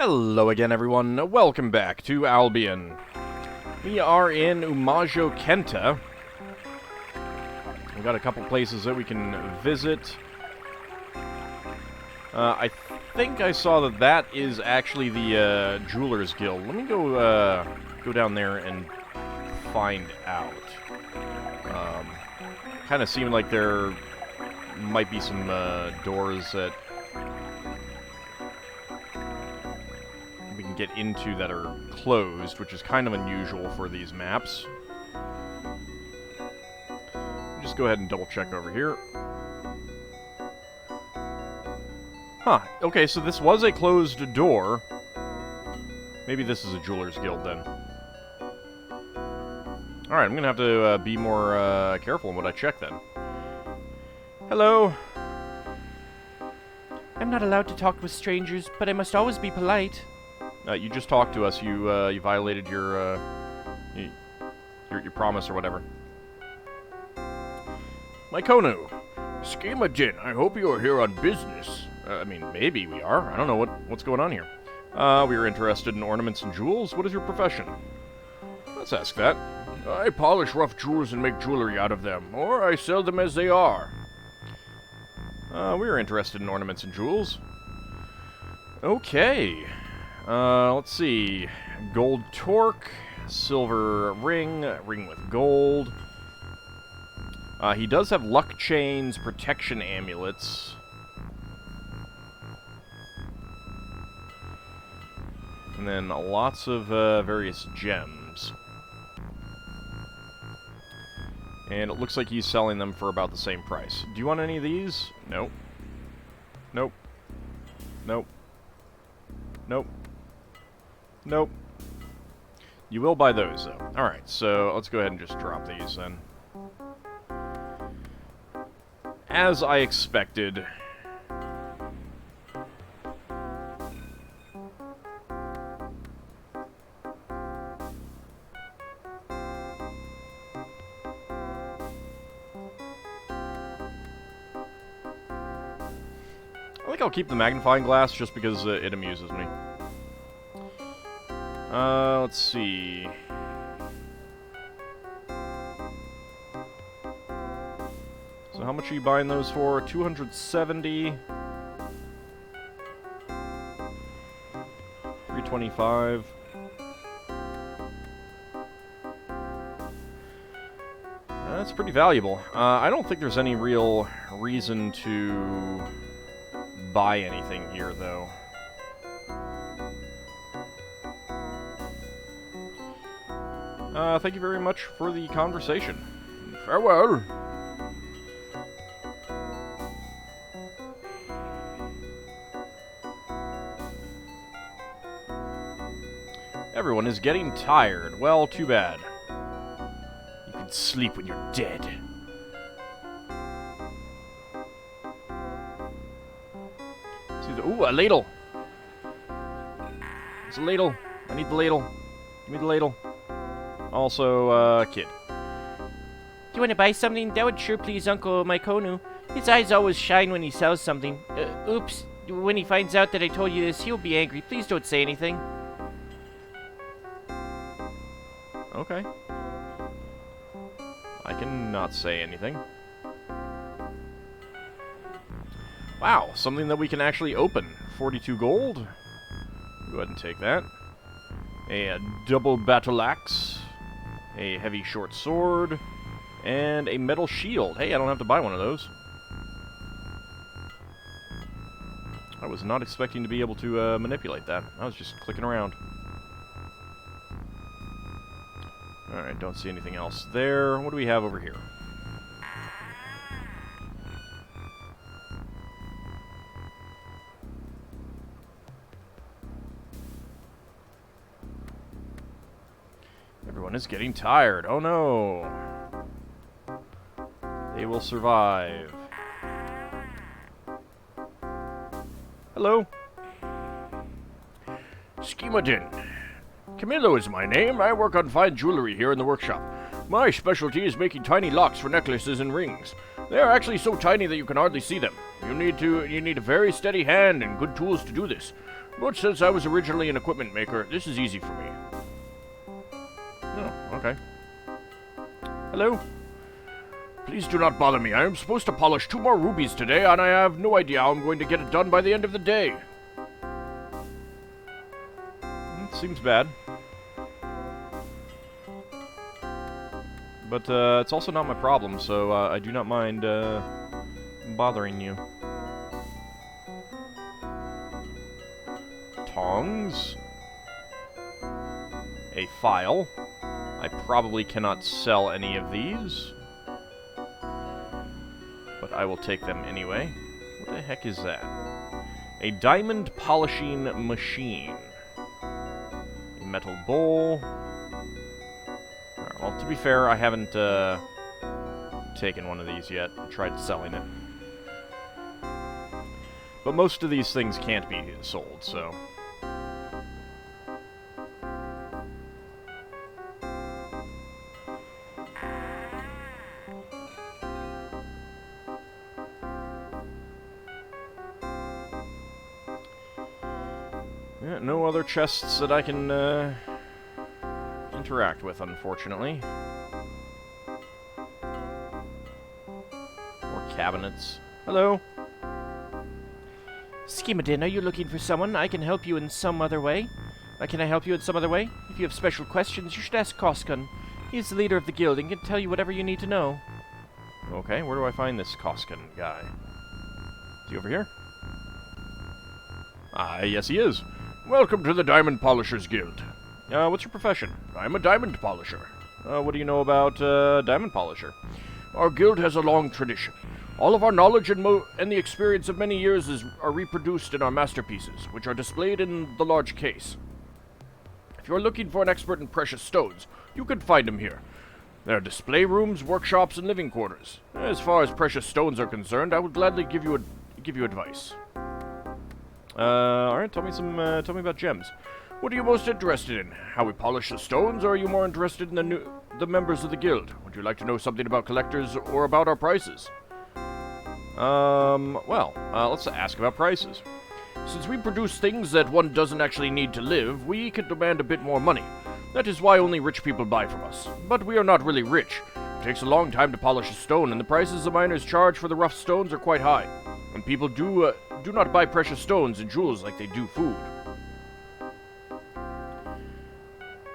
Hello again, everyone. Welcome back to Albion. We are in Umajo Kenta. We've got a couple places that we can visit. I think I saw that that is actually the Jewelers Guild. Let me go down there and find out. Kind of seemed like there might be some doors that we can get into that are closed, which is kind of unusual for these maps. Just go ahead and double check over here. Huh, okay, so this was a closed door. Maybe this is a Jewelers Guild then. Alright, I'm gonna have to be more careful in what I check then. Hello? I'm not allowed to talk with strangers, but I must always be polite. You just talked to us. You violated your promise or whatever. Mykono. Schemajin, I hope you are here on business. I mean, maybe we are. I don't know what's going on here. We are interested in ornaments and jewels. What is your profession? Let's ask that. I polish rough jewels and make jewelry out of them, or I sell them as they are. We are interested in ornaments and jewels. Okay. Let's see. Gold torque, silver ring, ring with gold. He does have luck chains, protection amulets. And then lots of various gems. And it looks like he's selling them for about the same price. Do you want any of these? Nope. Nope. Nope. Nope. Nope. You will buy those, though. Alright, so let's go ahead and just drop these, then. As I expected. I think I'll keep the magnifying glass just because it amuses me. Let's see. So how much are you buying those for? 270. 325. That's pretty valuable. I don't think there's any real reason to buy anything here, though. Thank you very much for the conversation. Farewell. Everyone is getting tired. Well, too bad. You can sleep when you're dead. Ooh, a ladle. It's a ladle. I need the ladle. Give me the ladle. Also, kid. Do you want to buy something? That would sure please Uncle Mykono. His eyes always shine when he sells something. Oops. When he finds out that I told you this, he'll be angry. Please don't say anything. Okay. I can not say anything. Wow, something that we can actually open. 42 gold. Go ahead and take that. A double battle axe. A heavy short sword. And a metal shield. Hey, I don't have to buy one of those. I was not expecting to be able to manipulate that. I was just clicking around. Alright, don't see anything else there. What do we have over here? Everyone is getting tired. Oh no. They will survive. Hello. Schemajin. Camillo is my name. I work on fine jewelry here in the workshop. My specialty is making tiny locks for necklaces and rings. They are actually so tiny that you can hardly see them. You need a very steady hand and good tools to do this. But since I was originally an equipment maker, this is easy for me. Oh, okay. Hello? Please do not bother me. I am supposed to polish 2 more rubies today, and I have no idea how I'm going to get it done by the end of the day. Seems bad. But it's also not my problem, so I do not mind bothering you. Tongs. A file. I probably cannot sell any of these. But I will take them anyway. What the heck is that? A diamond polishing machine. A metal bowl. Alright, well, to be fair, I haven't taken one of these yet. Tried selling it. But most of these things can't be sold, so... Yeah, no other chests that I can interact with, unfortunately. Or cabinets. Hello? Schemadin, are you looking for someone? I can help you in some other way. Can I help you in some other way? If you have special questions, you should ask Koskun. He is the leader of the guild and can tell you whatever you need to know. Okay, where do I find this Koskun guy? Is he over here? Ah, yes he is. Welcome to the Diamond Polishers Guild. What's your profession? I'm a diamond polisher. What do you know about diamond polisher? Our guild has a long tradition. All of our knowledge and the experience of many years are reproduced in our masterpieces, which are displayed in the large case. If you're looking for an expert in precious stones, you can find them here. There are display rooms, workshops, and living quarters. As far as precious stones are concerned, I would gladly give you advice. Alright, tell me about gems. What are you most interested in? How we polish the stones, or are you more interested in the members of the guild? Would you like to know something about collectors or about our prices? Let's ask about prices. Since we produce things that one doesn't actually need to live, we can demand a bit more money. That is why only rich people buy from us. But we are not really rich. It takes a long time to polish a stone, and the prices the miners charge for the rough stones are quite high. And people do not buy precious stones and jewels like they do food.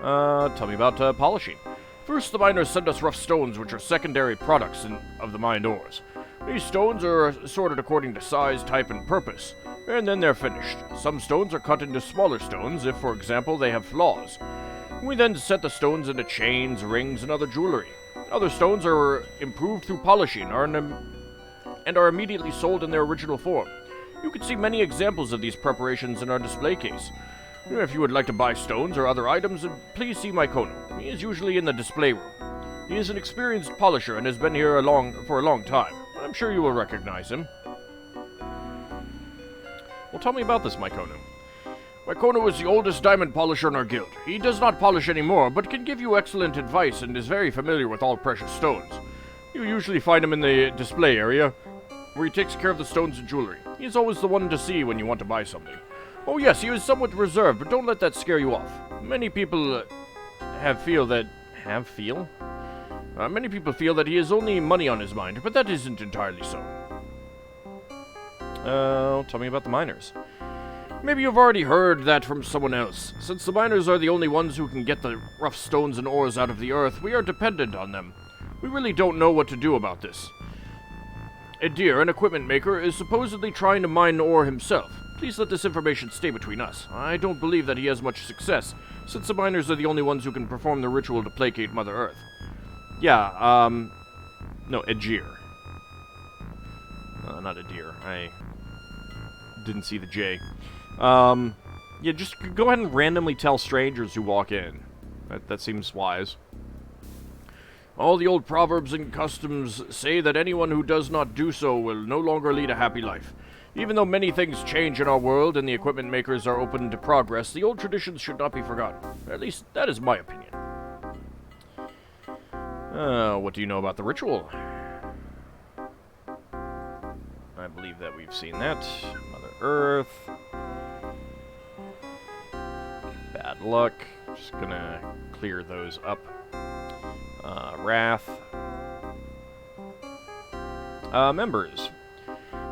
Tell me about polishing. First, the miners send us rough stones, which are secondary products of the mined ores. These stones are sorted according to size, type, and purpose, and then they're finished. Some stones are cut into smaller stones if, for example, they have flaws. We then set the stones into chains, rings, and other jewelry. Other stones are improved through polishing and are immediately sold in their original form. You can see many examples of these preparations in our display case. If you would like to buy stones or other items, please see my Kono. He is usually in the display room. He is an experienced polisher and has been here for a long time. I'm sure you will recognize him. Well, tell me about this Mykono. Mykono is the oldest diamond polisher in our guild. He does not polish anymore, but can give you excellent advice and is very familiar with all precious stones. You usually find him in the display area, where he takes care of the stones and jewelry. He is always the one to see when you want to buy something. Oh yes, he is somewhat reserved, but don't let that scare you off. Many people feel that he has only money on his mind, but that isn't entirely so. Tell me about the miners. Maybe you've already heard that from someone else. Since the miners are the only ones who can get the rough stones and ores out of the earth, we are dependent on them. We really don't know what to do about this. Edir, an equipment maker, is supposedly trying to mine ore himself. Please let this information stay between us. I don't believe that he has much success, since the miners are the only ones who can perform the ritual to placate Mother Earth. Yeah, no, Edir. Not Edir. I didn't see the J. Yeah, just go ahead and randomly tell strangers who walk in. That seems wise. All the old proverbs and customs say that anyone who does not do so will no longer lead a happy life. Even though many things change in our world and the equipment makers are open to progress, the old traditions should not be forgotten. At least, that is my opinion. What do you know about the ritual? I believe that we've seen that. Mother Earth. Bad luck. Just gonna clear those up. Wrath. Members.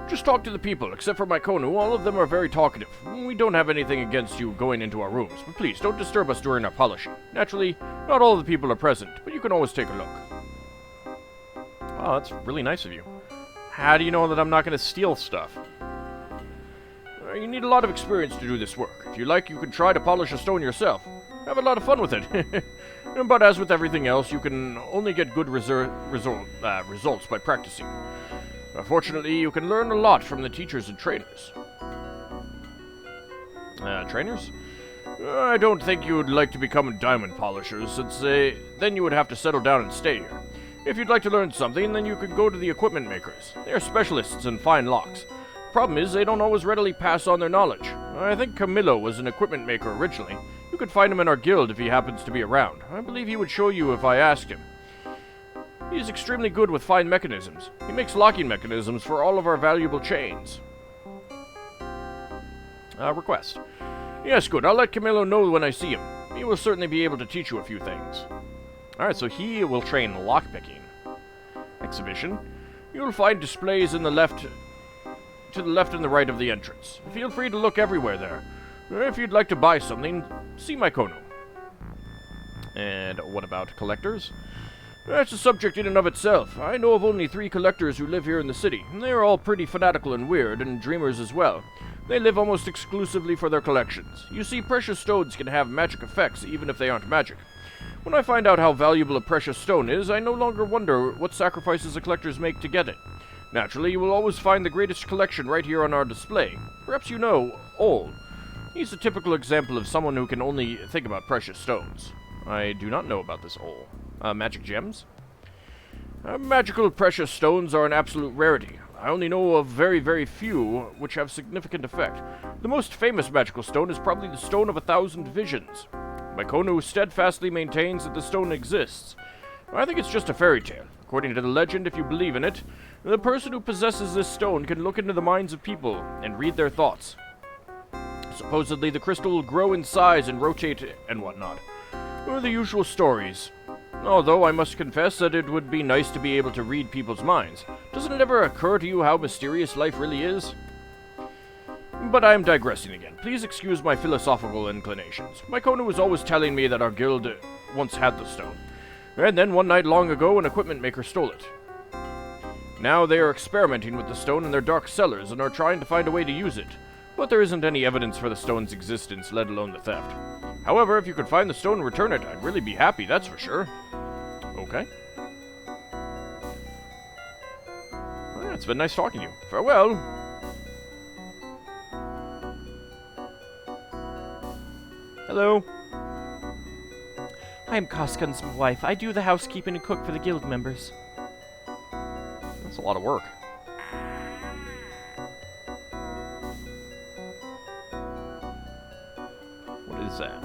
Just talk to the people. Except for my Konu, all of them are very talkative. We don't have anything against you going into our rooms, but please don't disturb us during our polishing. Naturally, not all the people are present, but you can always take a look. Oh, that's really nice of you. How do you know that I'm not going to steal stuff? You need a lot of experience to do this work. If you like, you can try to polish a stone yourself. Have a lot of fun with it. But as with everything else, you can only get good results by practicing. Fortunately, you can learn a lot from the teachers and trainers. Trainers? I don't think you would like to become diamond polishers, since then you would have to settle down and stay here. If you'd like to learn something, then you could go to the equipment makers. They are specialists in fine locks. Problem is, they don't always readily pass on their knowledge. I think Camillo was an equipment maker originally. You could find him in our guild if he happens to be around. I believe he would show you if I asked him. He is extremely good with fine mechanisms. He makes locking mechanisms for all of our valuable chains. Request. Yes, good. I'll let Camillo know when I see him. He will certainly be able to teach you a few things. Alright, so he will train lockpicking. Exhibition. You'll find displays to the left and the right of the entrance. Feel free to look everywhere there. If you'd like to buy something, see my Kono. And what about collectors? That's a subject in and of itself. I know of only 3 collectors who live here in the city. They are all pretty fanatical and weird, and dreamers as well. They live almost exclusively for their collections. You see, precious stones can have magic effects even if they aren't magic. When I find out how valuable a precious stone is, I no longer wonder what sacrifices the collectors make to get it. Naturally, you will always find the greatest collection right here on our display. Perhaps you know Old. He's a typical example of someone who can only think about precious stones. I do not know about this Ol. Magic gems? Magical precious stones are an absolute rarity. I only know of very, very few which have significant effect. The most famous magical stone is probably the Stone of 1,000 Visions. My Kono steadfastly maintains that the stone exists. I think it's just a fairy tale. According to the legend, if you believe in it, the person who possesses this stone can look into the minds of people and read their thoughts. Supposedly, the crystal will grow in size and rotate and whatnot. The usual stories. Although I must confess that it would be nice to be able to read people's minds. Doesn't it ever occur to you how mysterious life really is? But I am digressing again. Please excuse my philosophical inclinations. My Kono was always telling me that our guild once had the stone. And then one night long ago, an equipment maker stole it. Now they are experimenting with the stone in their dark cellars and are trying to find a way to use it. But there isn't any evidence for the stone's existence, let alone the theft. However, if you could find the stone and return it, I'd really be happy, that's for sure. Okay. Well, it's been nice talking to you. Farewell. Hello. I'm Koskan's wife. I do the housekeeping and cook for the guild members. That's a lot of work. What is that?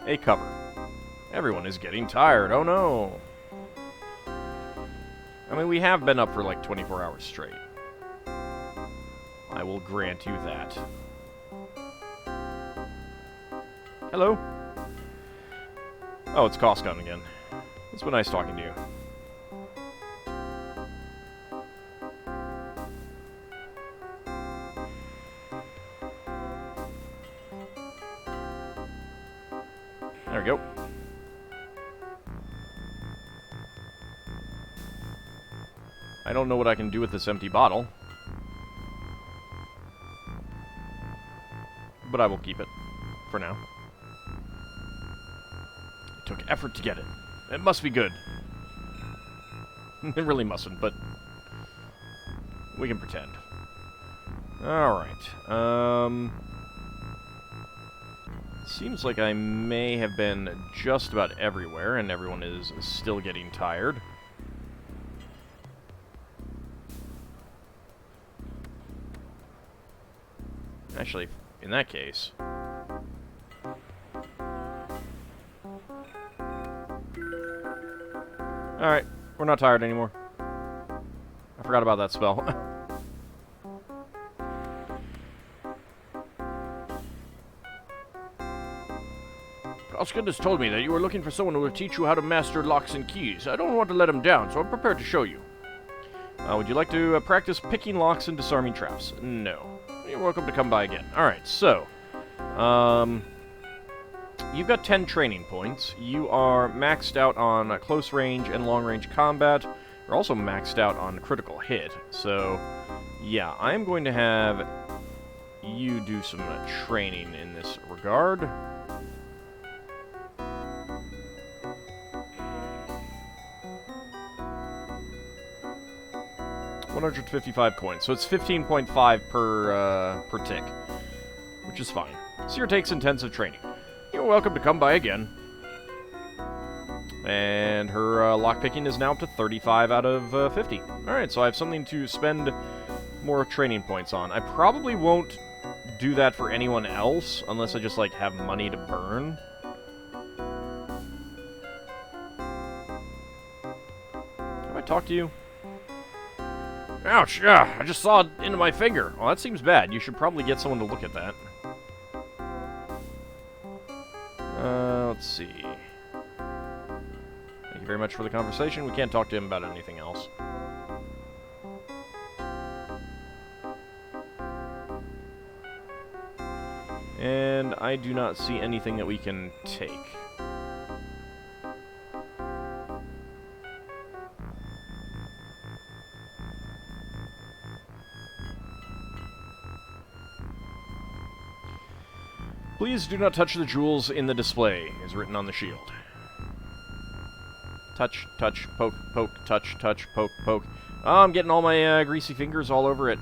A cover. Everyone is getting tired. Oh no. I mean, we have been up for like 24 hours straight. I will grant you that. Hello. Oh, it's Koskan again. It's been nice talking to you. There we go. I don't know what I can do with this empty bottle. But I will keep it. For now. It took effort to get it. It must be good. It really mustn't, but... we can pretend. Alright. Seems like I may have been just about everywhere, and everyone is still getting tired. Actually, in that case... Alright, we're not tired anymore. I forgot about that spell. Oscar has told me that you are looking for someone who will teach you how to master locks and keys. I don't want to let him down, so I'm prepared to show you. Would you like to practice picking locks and disarming traps? No. You're welcome to come by again. Alright, so... you've got 10 training points. You are maxed out on close range and long range combat. You're also maxed out on critical hit. So, yeah, I'm going to have you do some training in this regard. $155 coins, so it's 15.5 per tick, which is fine. Seer takes intensive training. You're welcome to come by again. And her lockpicking is now up to 35 out of 50. Alright, so I have something to spend more training points on. I probably won't do that for anyone else, unless I just, like, have money to burn. Have I talked to you? Ouch, yeah, I just saw it into my finger. Well, that seems bad. You should probably get someone to look at that. Let's see. Thank you very much for the conversation. We can't talk to him about anything else. And I do not see anything that we can take. Please do not touch the jewels in the display, is written on the shield. Touch, touch, poke, poke, touch, touch, poke, poke. Oh, I'm getting all my greasy fingers all over it.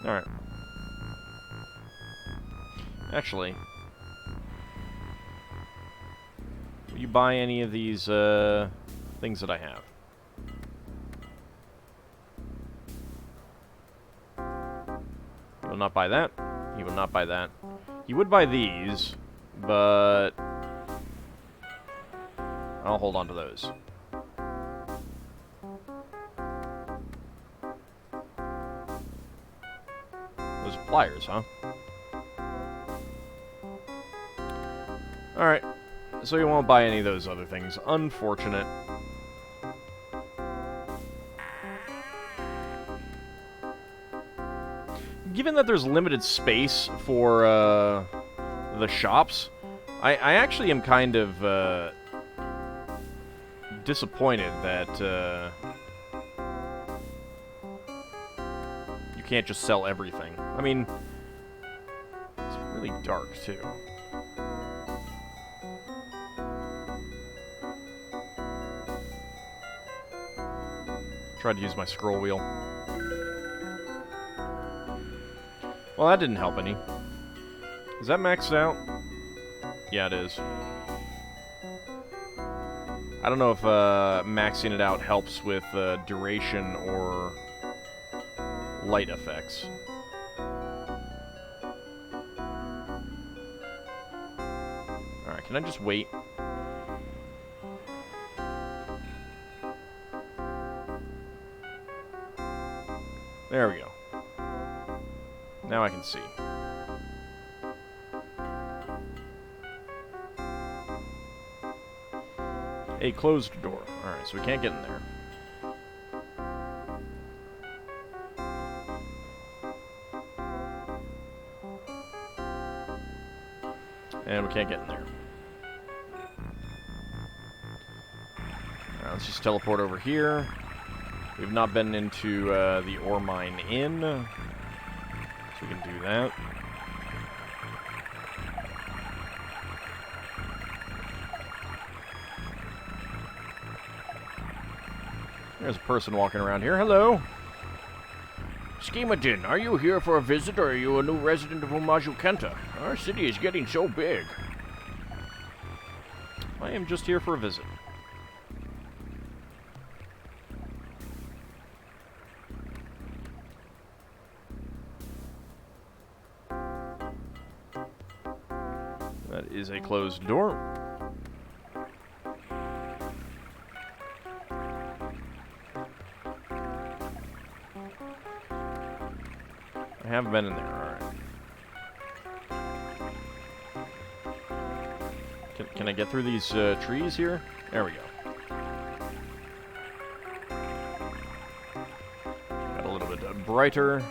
Alright. Actually, will you buy any of these things that I have? He will not buy that. He will not buy that. He would buy these, but I'll hold on to those. Those are pliers, huh? Alright. So you won't buy any of those other things. Unfortunate. Given that there's limited space for the shops, I actually am kind of disappointed that you can't just sell everything. I mean, it's really dark too. Tried to use my scroll wheel. Well, that didn't help any. Is that maxed out? Yeah, it is. I don't know if maxing it out helps with duration or light effects. Alright, can I just wait? There we go. Now I can see. A closed door. Alright, so we can't get in there. And we can't get in there. Alright, let's just teleport over here. We've not been into the ore mine inn. So we can do that. There's a person walking around here. Hello. Schemadin, are you here for a visit, or are you a new resident of Umaju Kenta? Our city is getting so big. I am just here for a visit. That is a closed door. I have been in there, alright. Can I get through these trees here? There we go. Got a little bit brighter.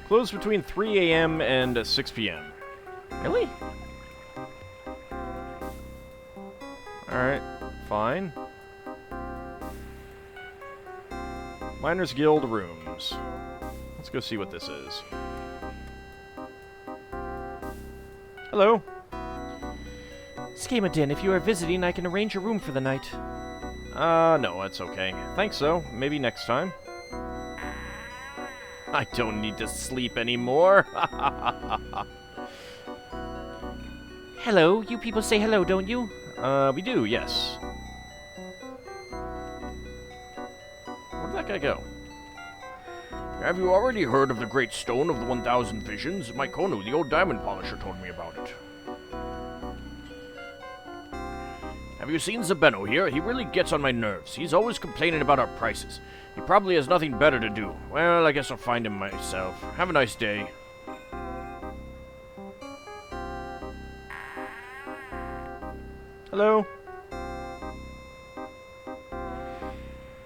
Closed between 3 a.m. and 6 p.m. Really? Alright, fine. Miners Guild rooms. Let's go see what this is. Hello. Skamadin, if you are visiting, I can arrange a room for the night. No, that's okay. Thanks, though. Maybe next time. I don't need to sleep anymore. Hello, you people say hello, don't you? We do, yes. Where'd that guy go? Have you already heard of the Great Stone of the 1,000 Visions? My Konu, the old diamond polisher, told me about it. Have you seen Zabeno here? He really gets on my nerves. He's always complaining about our prices. He probably has nothing better to do. Well, I guess I'll find him myself. Have a nice day. Hello?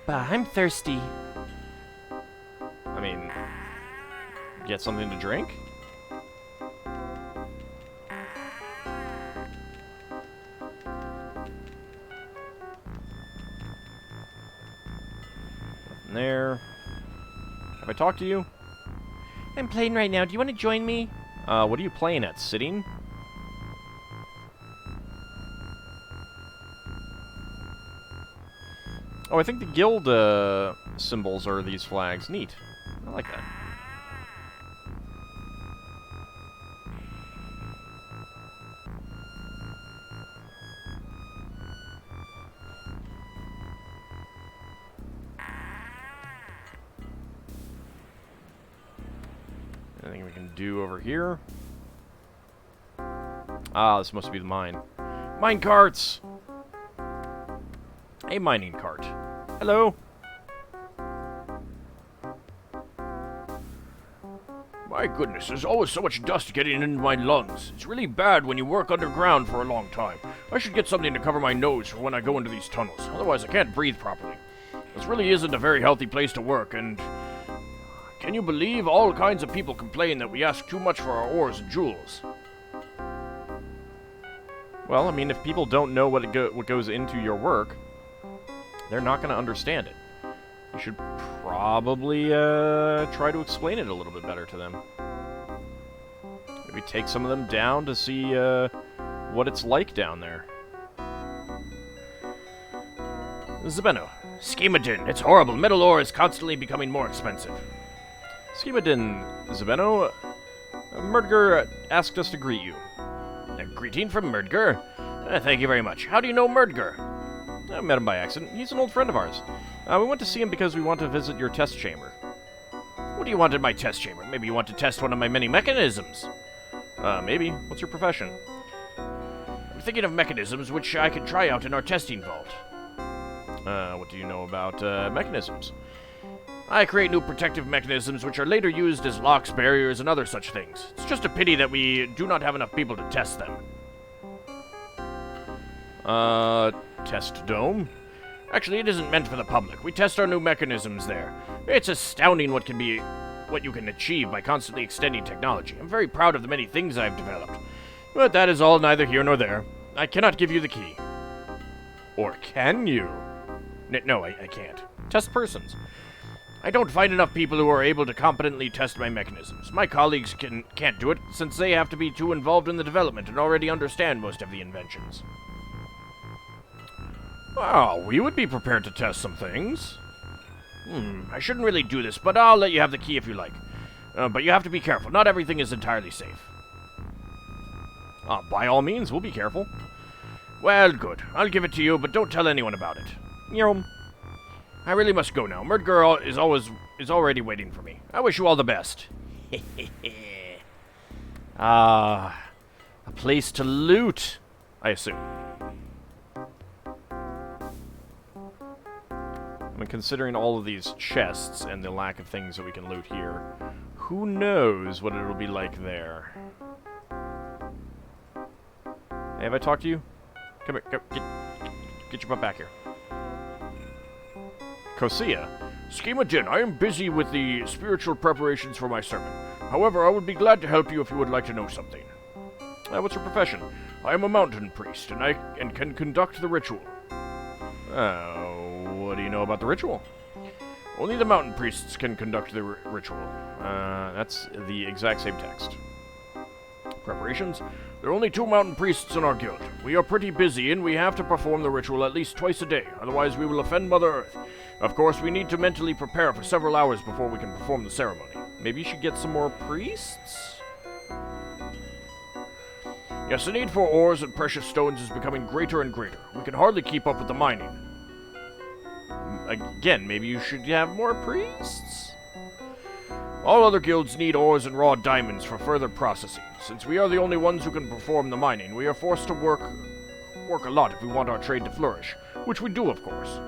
Bah, I'm thirsty. I mean, get something to drink? Nothing there. Have I talked to you? I'm playing right now. Do you want to join me? What are you playing at? Sitting? Oh, I think the guild symbols are these flags. Neat. I like that. Anything we can do over here? Ah, this must be the mine. Mine carts! A mining cart. Hello? My goodness, there's always so much dust getting into my lungs. It's really bad when you work underground for a long time. I should get something to cover my nose for when I go into these tunnels. Otherwise, I can't breathe properly. This really isn't a very healthy place to work, and... Can you believe all kinds of people complain that we ask too much for our ores and jewels? Well, I mean, if people don't know what goes into your work, they're not going to understand it. You should probably try to explain it a little bit better to them. Maybe take some of them down to see what it's like down there. Zabeno. Schemadin. It's horrible. Metal ore is constantly becoming more expensive. Schemadin, Zabeno. Murdger asked us to greet you. A greeting from Murdger? Thank you very much. How do you know Murdger? I met him by accident. He's an old friend of ours. We went to see him because we want to visit your test chamber. What do you want in my test chamber? Maybe you want to test one of my many mechanisms? Maybe. What's your profession? I'm thinking of mechanisms which I could try out in our testing vault. What do you know about mechanisms? I create new protective mechanisms which are later used as locks, barriers, and other such things. It's just a pity that we do not have enough people to test them. Test dome? Actually, it isn't meant for the public. We test our new mechanisms there. It's astounding what you can achieve by constantly extending technology. I'm very proud of the many things I've developed. But that is all neither here nor there. I cannot give you the key. Or can you? No, I can't. Test persons. I don't find enough people who are able to competently test my mechanisms. My colleagues can't do it, since they have to be too involved in the development and already understand most of the inventions. Well, we would be prepared to test some things. I shouldn't really do this, but I'll let you have the key if you like. But you have to be careful. Not everything is entirely safe. By all means, we'll be careful. Well, good. I'll give it to you, but don't tell anyone about it. Yum. I really must go now. Murdger is already waiting for me. I wish you all the best. A place to loot, I assume. I mean, considering all of these chests and the lack of things that we can loot here, who knows what it'll be like there. Hey, have I talked to you? Come here, get your butt back here. Kosia? Schema Din, I am busy with the spiritual preparations for my sermon. However, I would be glad to help you if you would like to know something. What's your profession? I am a mountain priest, and can conduct the ritual. What do you know about the ritual? Only the mountain priests can conduct the ritual. That's the exact same text. Preparations? There are only 2 mountain priests in our guild. We are pretty busy, and we have to perform the ritual at least twice a day, otherwise we will offend Mother Earth. Of course, we need to mentally prepare for several hours before we can perform the ceremony. Maybe you should get some more priests? Yes, the need for ores and precious stones is becoming greater and greater. We can hardly keep up with the mining. Again, maybe you should have more priests? All other guilds need ores and raw diamonds for further processing. Since we are the only ones who can perform the mining, we are forced to work a lot if we want our trade to flourish, which we do, of course.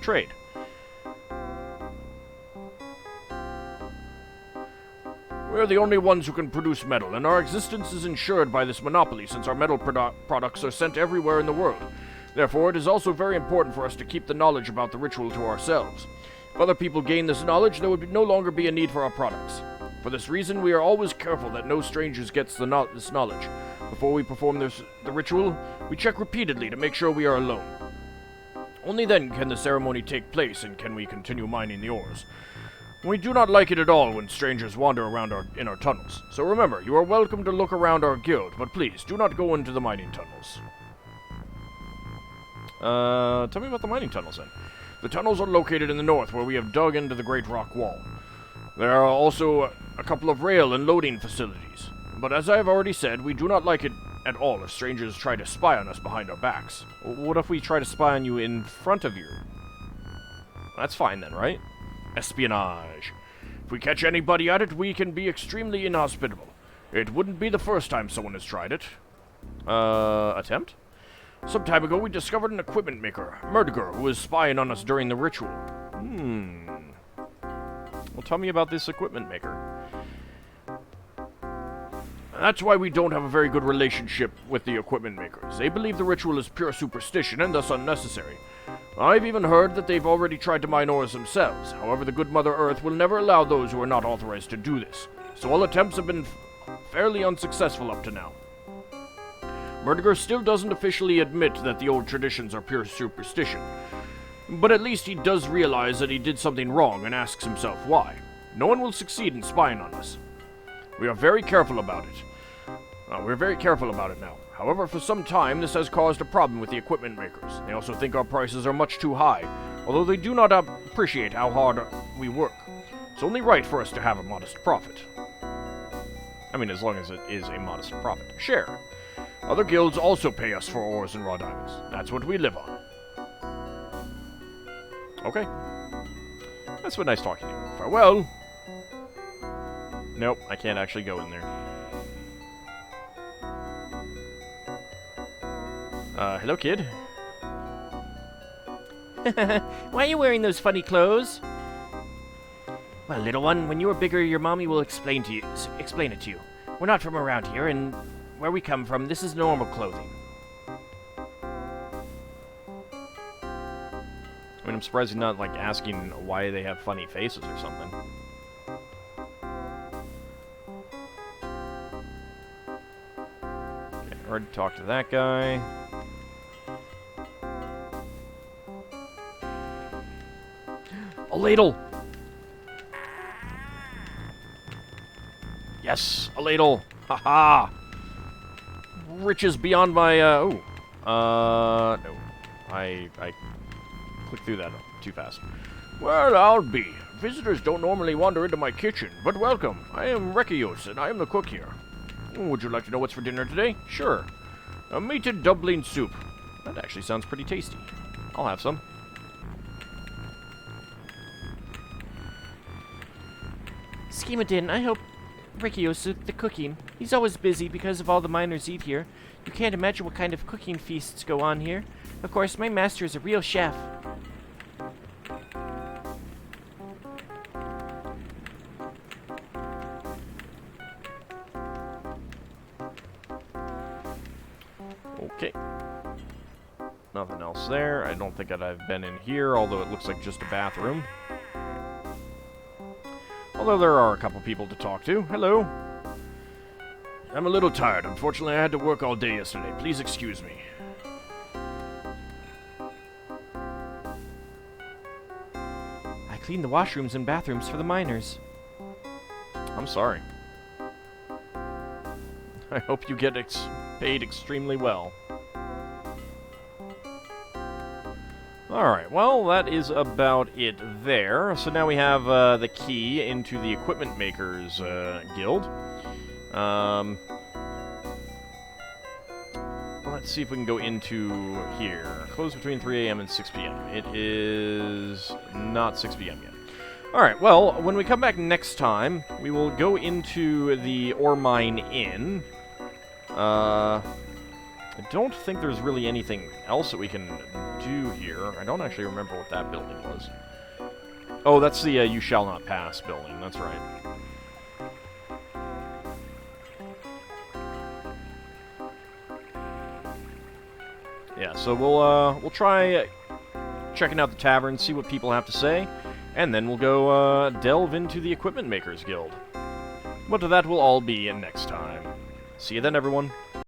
Trade. We are the only ones who can produce metal, and our existence is ensured by this monopoly since our metal products are sent everywhere in the world. Therefore, it is also very important for us to keep the knowledge about the ritual to ourselves. If other people gain this knowledge, there would no longer be a need for our products. For this reason, we are always careful that no strangers gets this knowledge. Before we perform the ritual, we check repeatedly to make sure we are alone. Only then can the ceremony take place and can we continue mining the ores. We do not like it at all when strangers wander around in our tunnels. So remember, you are welcome to look around our guild, but please, do not go into the mining tunnels. Tell me about the mining tunnels then. The tunnels are located in the north, where we have dug into the Great Rock Wall. There are also a couple of rail and loading facilities. But as I have already said, we do not like it at all if strangers try to spy on us behind our backs. What if we try to spy on you in front of you? That's fine then, right? Espionage. If we catch anybody at it, we can be extremely inhospitable. It wouldn't be the first time someone has tried it. Attempt? Some time ago, we discovered an equipment maker, Murdiger, who was spying on us during the ritual. Well, tell me about this equipment maker. That's why we don't have a very good relationship with the equipment makers. They believe the ritual is pure superstition and thus unnecessary. I've even heard that they've already tried to mine ores themselves. However, the good Mother Earth will never allow those who are not authorized to do this. So all attempts have been fairly unsuccessful up to now. Murdiger still doesn't officially admit that the old traditions are pure superstition. But at least he does realize that he did something wrong and asks himself why. No one will succeed in spying on us. We are very careful about it. We're very careful about it now. However, for some time, this has caused a problem with the equipment makers. They also think our prices are much too high, although they do not appreciate how hard we work. It's only right for us to have a modest profit. I mean, as long as it is a modest profit. Share. Other guilds also pay us for ores and raw diamonds. That's what we live on. Okay. That's been nice talking to you. Farewell. Nope, I can't actually go in there. Hello, kid. Why are you wearing those funny clothes? Well, little one, when you are bigger, your mommy will explain it to you. We're not from around here, and where we come from, this is normal clothing. I mean, I'm surprised he's not, like, asking why they have funny faces or something. Okay, already talked to that guy. A ladle! Yes, a ladle! Haha! Riches beyond my, no. I clicked through that too fast. Well, I'll be. Visitors don't normally wander into my kitchen, but welcome. I am Rekios, and I am the cook here. Would you like to know what's for dinner today? Sure. A meat and dumpling soup. That actually sounds pretty tasty. I'll have some. Schema Din, I hope Rikios did the cooking. He's always busy because of all the miners eat here. You can't imagine what kind of cooking feasts go on here. Of course, my master is a real chef. Okay. Nothing else there. I don't think that I've been in here, although it looks like just a bathroom. Although there are a couple people to talk to. Hello. I'm a little tired. Unfortunately, I had to work all day yesterday. Please excuse me. I cleaned the washrooms and bathrooms for the miners. I'm sorry. I hope you get paid extremely well. Alright, well, that is about it there. So now we have the key into the Equipment Makers Guild. Let's see if we can go into here. Closed between 3 a.m. and 6 p.m. It is not 6 p.m. yet. Alright, well, when we come back next time, we will go into the Ore Mine Inn. I don't think there's really anything else that we can do here. I don't actually remember what that building was. Oh, that's the You Shall Not Pass building. That's right. Yeah, so we'll try checking out the tavern, see what people have to say, and then we'll go delve into the Equipment Makers Guild. But that will all be next time. See you then, everyone.